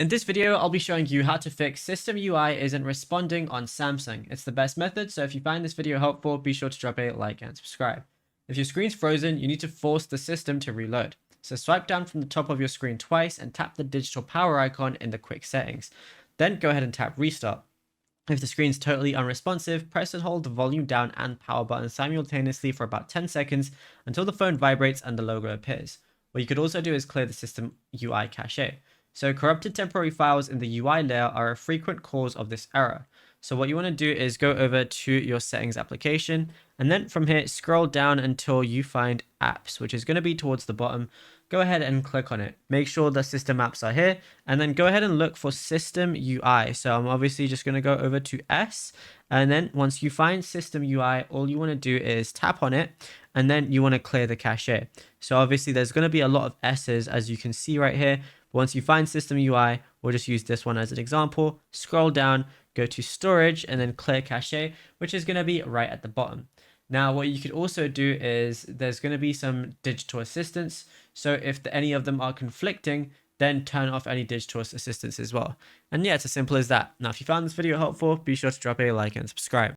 In this video, I'll be showing you how to fix System UI isn't responding on Samsung. It's the best method, so if you find this video helpful, be sure to drop a like and subscribe. If your screen's frozen, you need to force the system to reload. So swipe down from the top of your screen twice and tap the digital power icon in the quick settings. Then go ahead and tap restart. If the screen's totally unresponsive, press and hold the volume down and power button simultaneously for about 10 seconds until the phone vibrates and the logo appears. What you could also do is clear the system UI cache. So corrupted temporary files in the UI layer are a frequent cause of this error. So what you want to do is go over to your settings application, and then from here, scroll down until you find apps, which is going to be towards the bottom. Go ahead and click on it. Make sure the system apps are here, and then go ahead and look for System UI. So I'm obviously just going to go over to S, and then once you find System UI, all you want to do is tap on it, and then you want to clear the cache. So obviously there's going to be a lot of S's, as you can see right here. Once you find System UI, we'll just use this one as an example. Scroll down, go to storage, and then clear cache, which is going to be right at the bottom. Now, what you could also do is there's going to be some digital assistants. So if any of them are conflicting, then turn off any digital assistants as well. And yeah, it's as simple as that. Now, if you found this video helpful, be sure to drop a like and subscribe.